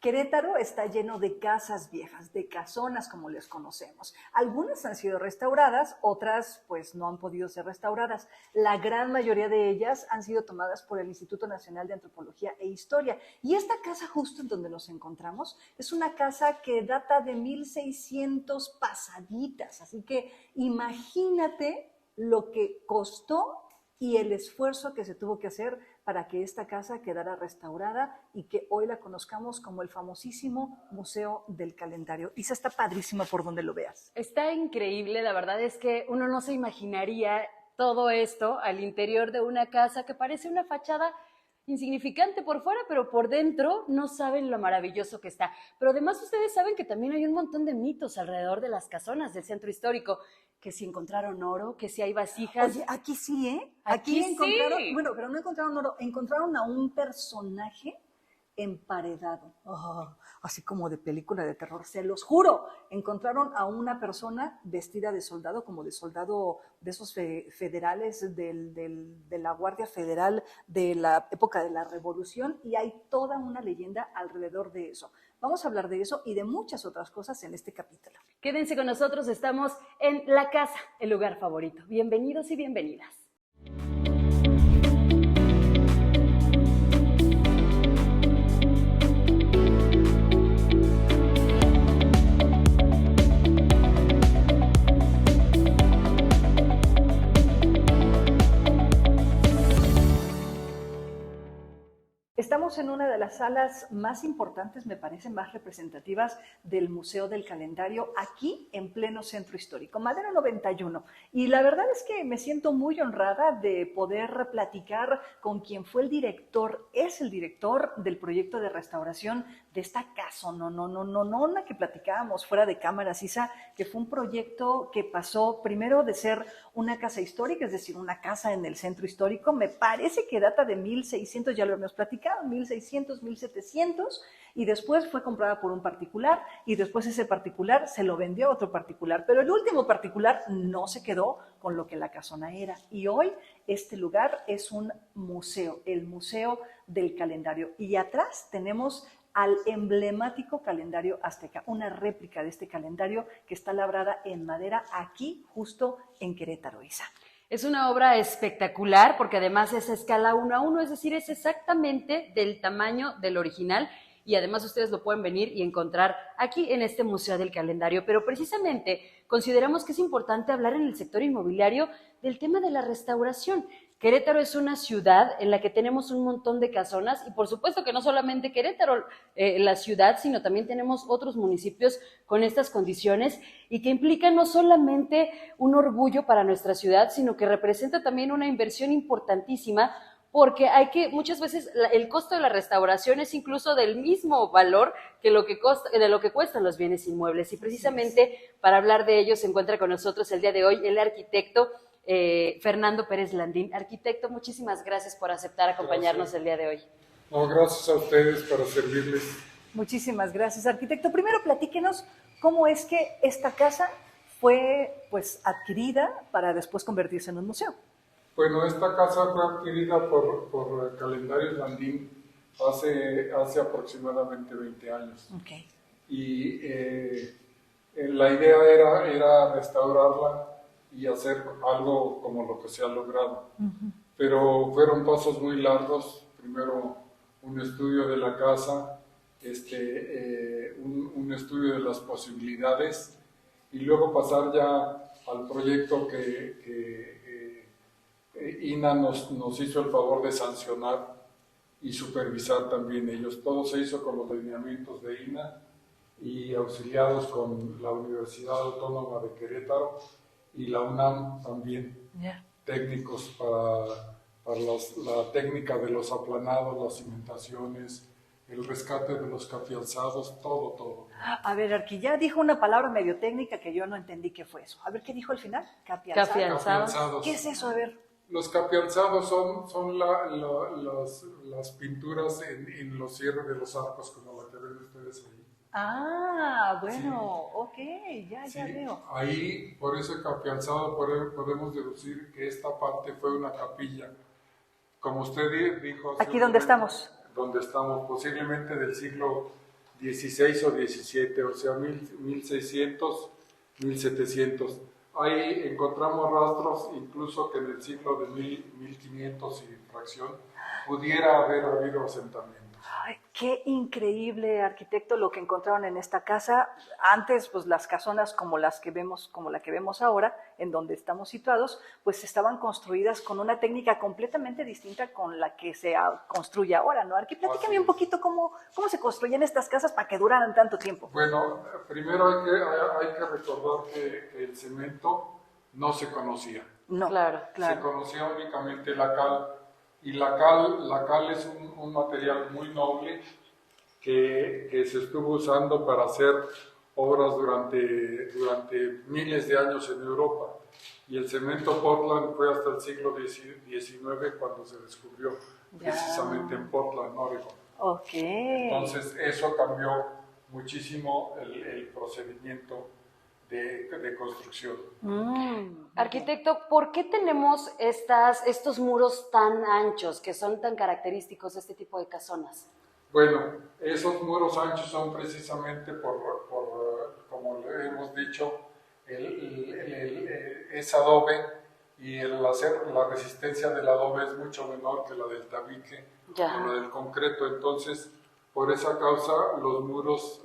Querétaro está lleno de casas viejas, de casonas como les conocemos. Algunas han sido restauradas, otras pues no han podido ser restauradas. La gran mayoría de ellas han sido tomadas por el Instituto Nacional de Antropología e Historia. Y esta casa justo en donde nos encontramos es una casa que data de 1600 pasaditas. Así que imagínate lo que costó y el esfuerzo que se tuvo que hacer para que esta casa quedara restaurada y que hoy la conozcamos como el famosísimo Museo del Calendario. Isa, está padrísima por donde lo veas. Está increíble, la verdad es que uno no se imaginaría todo esto al interior de una casa que parece una fachada insignificante por fuera, pero por dentro no saben lo maravilloso que está. Pero además ustedes saben que también hay un montón de mitos alrededor de las casonas del centro histórico, que si encontraron oro, que si hay vasijas. Oye, aquí sí, ¿eh? Aquí encontraron, sí. bueno, pero no encontraron oro, encontraron a un personaje emparedado, así como de película de terror, se los juro. Encontraron a una persona vestida de soldado, como de soldado de esos federales de la Guardia Federal de la época de la Revolución, y hay toda una leyenda alrededor de eso. Vamos a hablar de eso y de muchas otras cosas en este capítulo. Quédense con nosotros, estamos en la casa, el lugar favorito. Bienvenidos y bienvenidas. Estamos en una de las salas más importantes, me parece, más representativas del Museo del Calendario, aquí en pleno centro histórico, Madero 91. Y la verdad es que me siento muy honrada de poder platicar con quien fue el director, es el director del proyecto de restauración de esta casa, la que platicábamos fuera de cámaras, Isa, que fue un proyecto que pasó primero de ser una casa histórica, es decir, una casa en el centro histórico, me parece que data de 1600, ya lo hemos platicado, 1600, 1700, y después fue comprada por un particular, y después ese particular se lo vendió a otro particular, pero el último particular no se quedó con lo que la casona era, y hoy este lugar es un museo, el Museo del Calendario, y atrás tenemos al emblemático calendario azteca, una réplica de este calendario que está labrada en madera aquí, justo en Querétaro, Isa. Es una obra espectacular porque además es a escala 1:1, es decir, es exactamente del tamaño del original y además ustedes lo pueden venir y encontrar aquí en este Museo del Calendario. Pero precisamente consideramos que es importante hablar en el sector inmobiliario del tema de la restauración. Querétaro es una ciudad en la que tenemos un montón de casonas y por supuesto que no solamente Querétaro, la ciudad, sino también tenemos otros municipios con estas condiciones y que implican no solamente un orgullo para nuestra ciudad, sino que representa también una inversión importantísima porque muchas veces el costo de la restauración es incluso del mismo valor que de lo que cuestan los bienes inmuebles y precisamente para hablar de ello se encuentra con nosotros el día de hoy el arquitecto Fernando Pérez Landín. Arquitecto, muchísimas gracias por aceptar acompañarnos el día de hoy. No, gracias a ustedes para servirles. Muchísimas gracias, arquitecto. Primero platíquenos cómo es que esta casa fue pues adquirida para después convertirse en un museo. Bueno, esta casa fue adquirida por Calendarios Landín hace aproximadamente 20 años. Okay. Y la idea era restaurarla y hacer algo como lo que se ha logrado. Pero fueron pasos muy largos. Primero un estudio de la casa, un estudio de las posibilidades y luego pasar ya al proyecto que INA nos hizo el favor de sancionar y supervisar también ellos. Todo se hizo con los lineamientos de INA y auxiliados con la Universidad Autónoma de Querétaro y la UNAM también, técnicos para la técnica de los aplanados, las cimentaciones, el rescate de los capialzados, todo. A ver, Arqui, ya dijo una palabra medio técnica que yo no entendí qué fue eso. A ver, ¿qué dijo al final? Capialzados. ¿Qué es eso? A ver. Los capialzados son las pinturas en los cierres de los arcos, como la que ven ustedes ahí. Ah, bueno, sí. Ok, ya veo. Ahí, por ese capialzado, podemos deducir que esta parte fue una capilla. Como usted dijo... ¿Aquí donde estamos? Donde estamos, posiblemente del siglo 16 o 17, o sea, 1600, 1700. Ahí encontramos rastros incluso que en el siglo de 1500 y fracción pudiera haber habido asentamientos. Ay, qué increíble, arquitecto, lo que encontraron en esta casa. Antes, pues las casonas como las que vemos, como la que vemos ahora, en donde estamos situados, pues estaban construidas con una técnica completamente distinta con la que se construye ahora, ¿no? Platícame un poquito cómo se construyen estas casas para que duraran tanto tiempo. Bueno, primero hay que recordar que el cemento no se conocía. No, claro. Se conocía únicamente la cal. Y la cal es un material muy noble que se estuvo usando para hacer obras durante miles de años en Europa. Y el cemento Portland fue hasta el siglo XIX cuando se descubrió, precisamente en Portland, Oregon. Okay. Entonces eso cambió muchísimo el procedimiento de construcción. Arquitecto, ¿por qué tenemos estos muros tan anchos que son tan característicos de este tipo de casonas? Bueno, esos muros anchos son precisamente por como le hemos dicho, es adobe y la resistencia del adobe es mucho menor que la del tabique o la del concreto. Entonces, por esa causa, los muros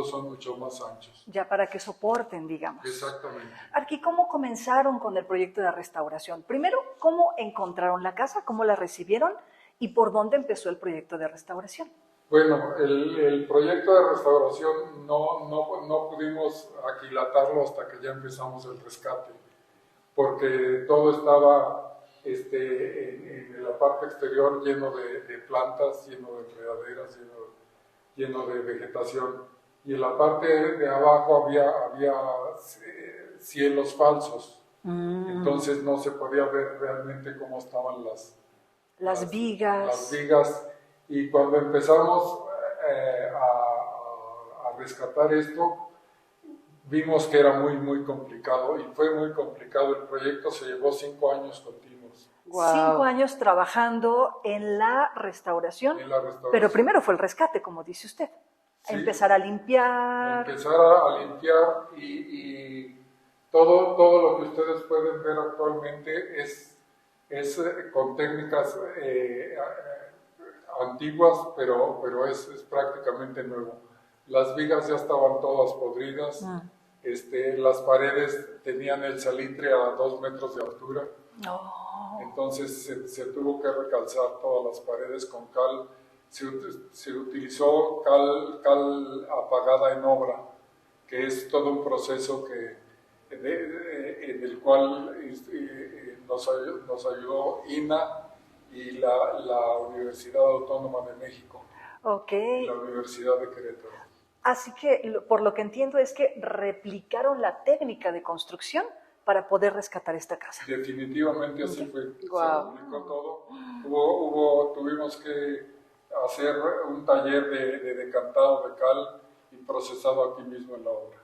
son mucho más anchos. Ya para que soporten, digamos. Exactamente. Arqui, ¿cómo comenzaron con el proyecto de restauración? Primero, ¿cómo encontraron la casa? ¿Cómo la recibieron? ¿Y por dónde empezó el proyecto de restauración? Bueno, el proyecto de restauración no pudimos aquilatarlo hasta que ya empezamos el rescate, porque todo estaba en la parte exterior lleno de plantas, lleno de enredaderas, lleno de vegetación, y en la parte de abajo había cielos falsos, entonces no se podía ver realmente cómo estaban las vigas. Las vigas, y cuando empezamos a rescatar esto, vimos que era muy complicado, y fue muy complicado. El proyecto se llevó 5 años continuos. Wow. 5 años trabajando en la restauración, pero primero fue el rescate, como dice usted. Sí, empezar a limpiar. Y todo lo que ustedes pueden ver actualmente es con técnicas antiguas, pero es prácticamente nuevo. Las vigas ya estaban todas podridas, las paredes tenían el salitre a 2 metros de altura. Oh. Entonces se tuvo que recalzar todas las paredes con cal. Se utilizó cal apagada en obra, que es todo un proceso en el cual nos ayudó INA y la Universidad Autónoma de México, y la Universidad de Querétaro. Así que, por lo que entiendo, es que replicaron la técnica de construcción para poder rescatar esta casa. Definitivamente así fue. Wow. Se replicó todo. Tuvimos que hacer un taller de decantado de cal y procesado aquí mismo en la obra.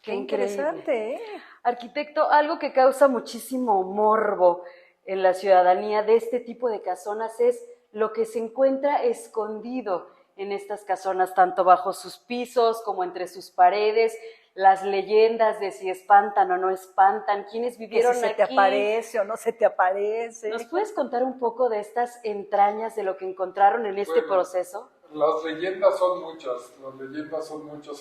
¡Qué interesante! Arquitecto, algo que causa muchísimo morbo en la ciudadanía de este tipo de casonas es lo que se encuentra escondido en estas casonas, tanto bajo sus pisos como entre sus paredes, las leyendas de si espantan o no espantan, quiénes vivieron aquí. Que si se te aparece o no se te aparece. ¿Nos puedes contar un poco de estas entrañas de lo que encontraron en este proceso? Las leyendas son muchas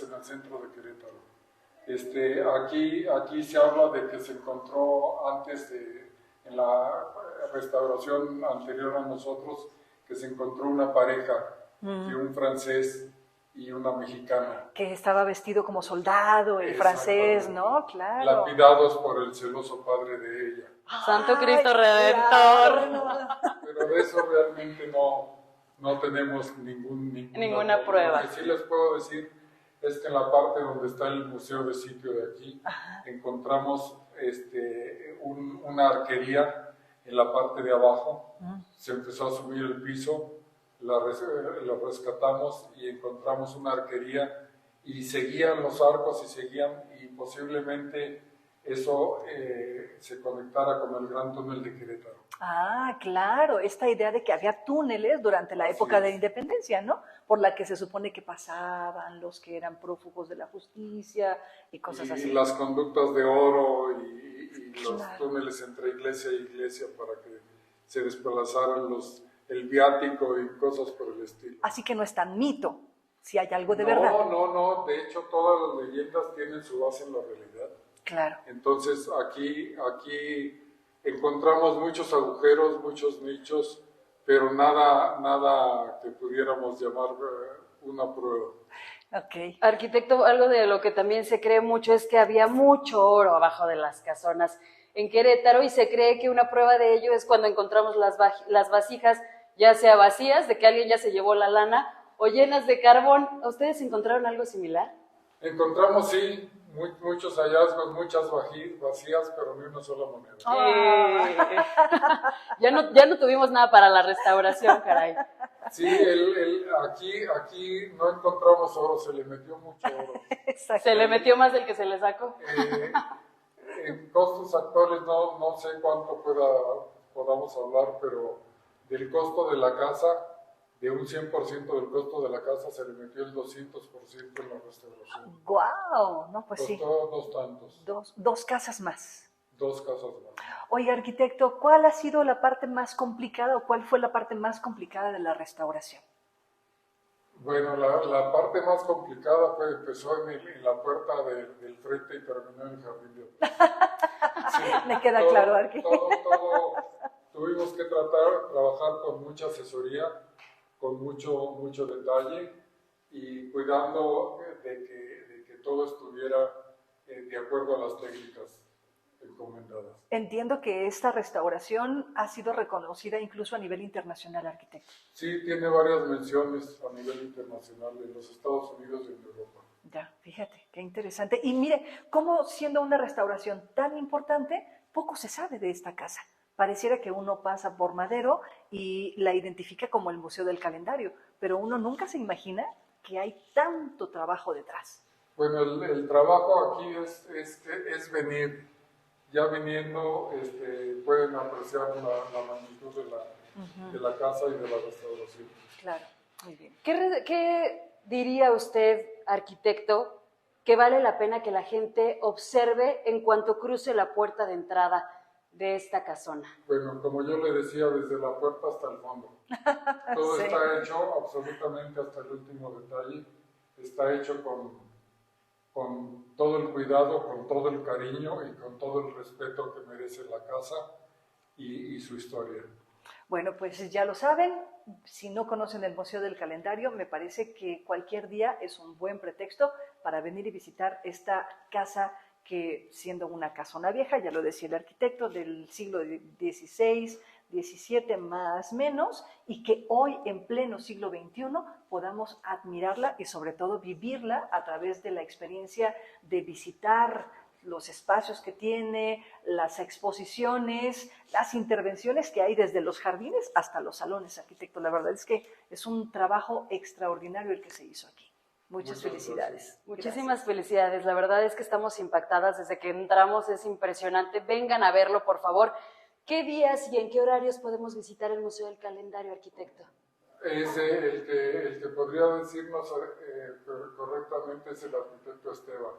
en el centro de Querétaro. Aquí se habla de que se encontró antes en la restauración anterior a nosotros, que se encontró una pareja de un francés y una mexicana. Que estaba vestido como soldado, el francés, ¿no? Claro. Lapidados por el celoso padre de ella. Santo Cristo Redentor. Claro. Pero de eso realmente no tenemos ninguna prueba. Lo que sí les puedo decir es que en la parte donde está el museo de sitio de aquí, encontramos una arquería en la parte de abajo. Se empezó a subir el piso, lo rescatamos y encontramos una arquería, y seguían los arcos y posiblemente eso se conectara con el Gran Túnel de Querétaro. Ah, claro, esta idea de que había túneles durante la Así época de es. independencia, ¿no? Por la que se supone que pasaban los que eran prófugos de la justicia y cosas Y así. las conductas de oro y los Claro. túneles entre iglesia e iglesia para que se desplazaran el viático y cosas por el estilo. Así que no es tan mito, si hay algo de No, verdad. no, de hecho todas las leyendas tienen su base en la realidad. Claro. Entonces aquí encontramos muchos agujeros, muchos nichos, pero nada que pudiéramos llamar una prueba. Ok. Arquitecto, algo de lo que también se cree mucho es que había mucho oro abajo de las casonas en Querétaro y se cree que una prueba de ello es cuando encontramos las vasijas, ya sea vacías, de que alguien ya se llevó la lana, o llenas de carbón. ¿Ustedes encontraron algo similar? Encontramos, sí, muchos hallazgos, muchas vacías, pero ni una sola moneda. Ya no tuvimos nada para la restauración, caray. Sí, aquí no encontramos oro, se le metió mucho oro. Exacto. Se le metió más del que se le sacó. En costos actuales no sé cuánto podamos hablar, pero del costo de la casa, de un 100% del costo de la casa, se le metió el 200% en la restauración. ¡Guau! No, pues sí. Costó dos tantos, Dos casas más. 2 casas más. Oiga, arquitecto, ¿cuál ha sido la parte más complicada o cuál fue la parte más complicada de la restauración? Bueno, la parte más complicada empezó en la puerta del frente y terminó en el jardín de atrás. Sí, Me queda claro, arquitecto. Tuvimos que trabajar con mucha asesoría, con mucho detalle y cuidando de que todo estuviera de acuerdo a las técnicas encomendadas. Entiendo que esta restauración ha sido reconocida incluso a nivel internacional, arquitecto. Sí, tiene varias menciones a nivel internacional en los Estados Unidos y en Europa. Ya, fíjate, qué interesante. Y mire, cómo siendo una restauración tan importante, poco se sabe de esta casa. Pareciera que uno pasa por Madero y la identifica como el Museo del Calendario, pero uno nunca se imagina que hay tanto trabajo detrás. Bueno, el trabajo aquí es venir. Ya viniendo pueden apreciar la magnitud de la casa y de la restauración. Claro, muy bien. ¿Qué diría usted, arquitecto, que vale la pena que la gente observe en cuanto cruce la puerta de entrada de esta casona? Bueno, como yo le decía, desde la puerta hasta el fondo. Todo Sí. está hecho absolutamente hasta el último detalle. Está hecho con todo el cuidado, con todo el cariño y con todo el respeto que merece la casa y su historia. Bueno, pues ya lo saben, si no conocen el Museo del Calendario, me parece que cualquier día es un buen pretexto para venir y visitar esta casa que, siendo una casona vieja, ya lo decía el arquitecto, del siglo XVI, XVII más menos, y que hoy en pleno siglo XXI podamos admirarla y sobre todo vivirla a través de la experiencia de visitar los espacios que tiene, las exposiciones, las intervenciones que hay desde los jardines hasta los salones, arquitecto. La verdad es que es un trabajo extraordinario el que se hizo aquí. Muchas felicidades. Gracias. Muchísimas felicidades. La verdad es que estamos impactadas desde que entramos. Es impresionante. Vengan a verlo, por favor. ¿Qué días y en qué horarios podemos visitar el Museo del Calendario, arquitecto? El que podría decirnos correctamente es el arquitecto Esteban.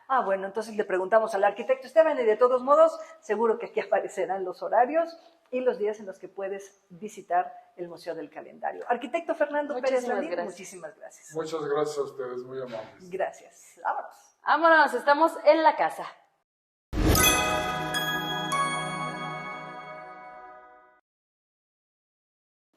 Ah, bueno, entonces le preguntamos al arquitecto Esteban y de todos modos, seguro que aquí aparecerán los horarios y los días en los que puedes visitar el Museo del Calendario. Arquitecto Fernando Pérez Landín, muchísimas gracias. Muchas gracias a ustedes, muy amables. Gracias. Vámonos. Vámonos, estamos en la casa.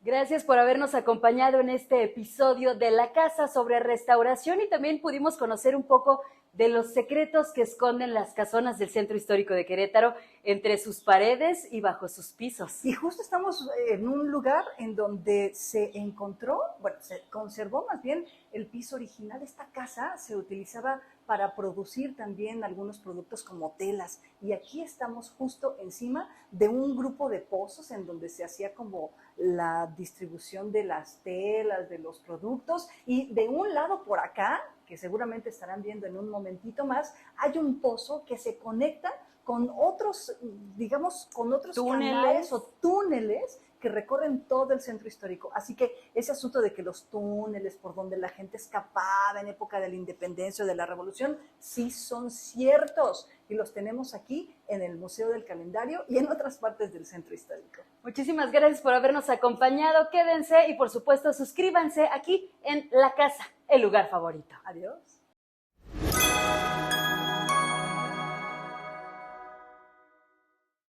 Gracias por habernos acompañado en este episodio de La Casa sobre restauración y también pudimos conocer un poco de los secretos que esconden las casonas del Centro Histórico de Querétaro entre sus paredes y bajo sus pisos. Y justo estamos en un lugar en donde se encontró, bueno, se conservó más bien el piso original. Esta casa se utilizaba para producir también algunos productos como telas. Y aquí estamos justo encima de un grupo de pozos en donde se hacía como la distribución de las telas, de los productos. Y de un lado por acá, que seguramente estarán viendo en un momentito más, hay un pozo que se conecta con otros, digamos, con otros canales o túneles que recorren todo el centro histórico. Así que ese asunto de que los túneles por donde la gente escapaba en época de la independencia o de la revolución, sí son ciertos y los tenemos aquí en el Museo del Calendario y en otras partes del centro histórico. Muchísimas gracias por habernos acompañado. Quédense y por supuesto suscríbanse aquí en La Casa, el lugar favorito. Adiós.